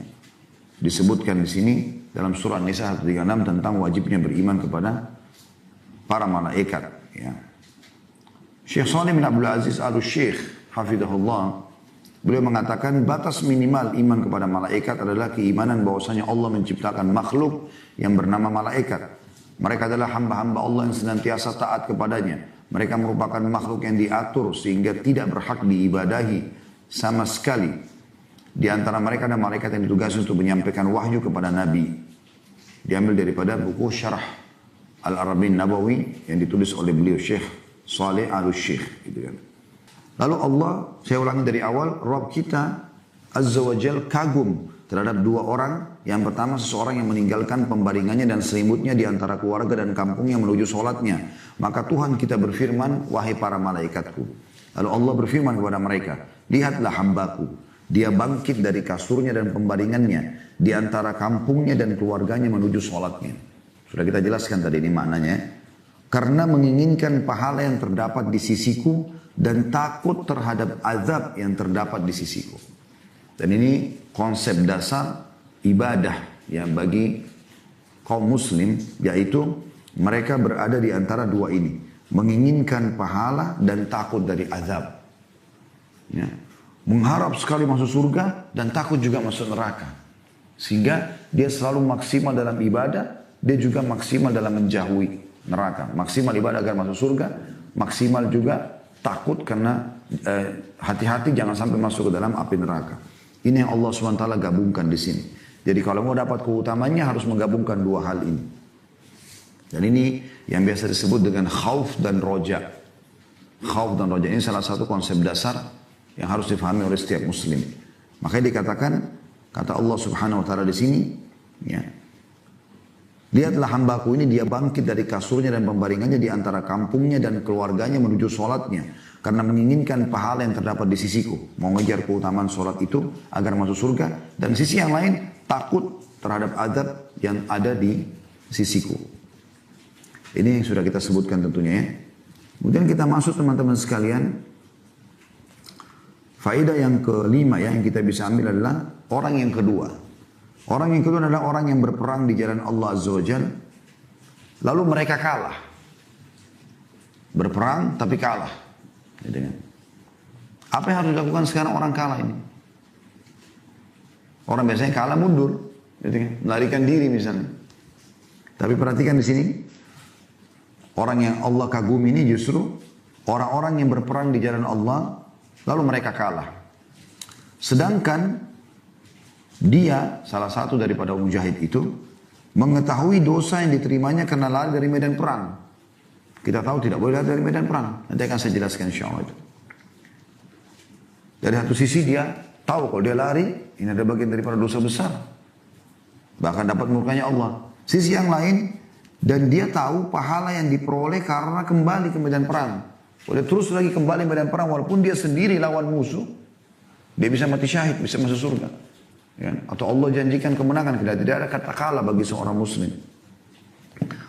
disebutkan di sini dalam surah An-Nisa 136 tentang wajibnya beriman kepada para malaikat. Ya. Syekh Shalih bin Abdul Aziz Al-Syekh, hafidhahullah, beliau mengatakan batas minimal iman kepada malaikat adalah keimanan bahwasanya Allah menciptakan makhluk yang bernama malaikat. Mereka adalah hamba-hamba Allah yang senantiasa taat kepadanya. Mereka merupakan makhluk yang diatur sehingga tidak berhak diibadahi sama sekali. Di antara mereka ada malaikat yang ditugasi untuk menyampaikan wahyu kepada Nabi. Diambil daripada buku Syarah Al-Arabin Nabawi yang ditulis oleh beliau Syekh Shalih Al-Syekh. Gitu kan. Lalu Allah, saya ulangi dari awal, Rabb kita Azza wa Jal kagum terhadap dua orang. Yang pertama seseorang yang meninggalkan pembaringannya dan selimutnya di antara keluarga dan kampungnya menuju sholatnya. Maka Tuhan kita berfirman, wahai para malaikatku. Lalu Allah berfirman kepada mereka, lihatlah hambaku. Dia bangkit dari kasurnya dan pembaringannya di antara kampungnya dan keluarganya menuju sholatnya. Sudah kita jelaskan tadi ini maknanya. Karena menginginkan pahala yang terdapat di sisiku dan takut terhadap azab yang terdapat di sisiku. Dan ini konsep dasar ibadah ya bagi kaum muslim, yaitu mereka berada di antara dua ini. Menginginkan pahala dan takut dari azab. Ya. Mengharap sekali masuk surga dan takut juga masuk neraka. Sehingga dia selalu maksimal dalam ibadah, dia juga maksimal dalam menjauhi neraka. Maksimal ibadah agar masuk surga, maksimal juga takut karena hati-hati jangan sampai masuk ke dalam api neraka. Ini yang Allah SWT gabungkan di sini. Jadi kalau mau dapat keutamanya harus menggabungkan dua hal ini. Dan ini yang biasa disebut dengan khauf dan roja. Khauf dan roja ini salah satu konsep dasar yang harus difahami oleh setiap muslim. Makanya dikatakan, kata Allah Subhanahu wa taala di sini, ya. Lihatlah hambaku ini, dia bangkit dari kasurnya dan pembaringannya di antara kampungnya dan keluarganya menuju sholatnya. Karena menginginkan pahala yang terdapat di sisiku. Mau ngejar keutamaan sholat itu agar masuk surga. Dan sisi yang lain, takut terhadap adab yang ada di sisiku. Ini yang sudah kita sebutkan tentunya ya. Kemudian kita masuk teman-teman sekalian. Faedah yang kelima ya, yang kita bisa ambil adalah orang yang kedua. Orang yang kedua adalah orang yang berperang di jalan Allah Azza wa Jal. Lalu mereka kalah. Berperang tapi kalah. Apa yang harus dilakukan sekarang orang kalah ini? Orang biasanya kalah mundur. Melarikan diri misalnya. Tapi perhatikan di sini. Orang yang Allah kagumi ini justru orang-orang yang berperang di jalan Allah. Lalu mereka kalah. Sedangkan dia, salah satu daripada mujahid itu, mengetahui dosa yang diterimanya karena lari dari medan perang. Kita tahu tidak boleh lari dari medan perang. Nanti akan saya jelaskan insyaAllah itu. Dari satu sisi dia tahu kalau dia lari, ini ada bagian daripada dosa besar. Bahkan dapat murkanya Allah. Sisi yang lain, dan dia tahu pahala yang diperoleh karena kembali ke medan perang. Boleh terus lagi kembali medan perang walaupun dia sendiri lawan musuh. Dia bisa mati syahid, bisa masuk surga. Ya. Atau Allah janjikan kemenangan. Tidak ada kata kalah bagi seorang muslim.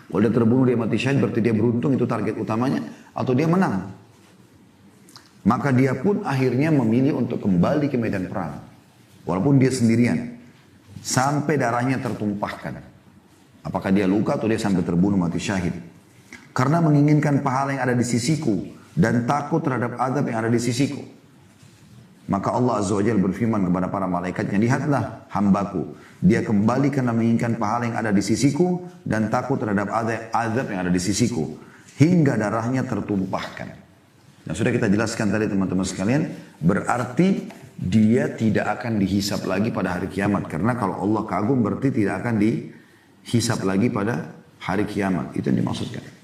Kalau dia terbunuh dia mati syahid berarti dia beruntung, itu target utamanya. Atau dia menang. Maka dia pun akhirnya memilih untuk kembali ke medan perang. Walaupun dia sendirian. Sampai darahnya tertumpahkan. Apakah dia luka atau dia sampai terbunuh mati syahid. Karena menginginkan pahala yang ada di sisiku. Dan takut terhadap azab yang ada di sisiku. Maka Allah Azza wa Jalla berfirman kepada para malaikatnya, lihatlah hambaku. Dia kembali karena menginginkan pahala yang ada di sisiku. Dan takut terhadap azab yang ada di sisiku. Hingga darahnya tertumpahkan. Dan sudah kita jelaskan tadi teman-teman sekalian. Berarti dia tidak akan dihisap lagi pada hari kiamat. Karena kalau Allah kagum berarti tidak akan dihisap lagi pada hari kiamat. Itu yang dimaksudkan.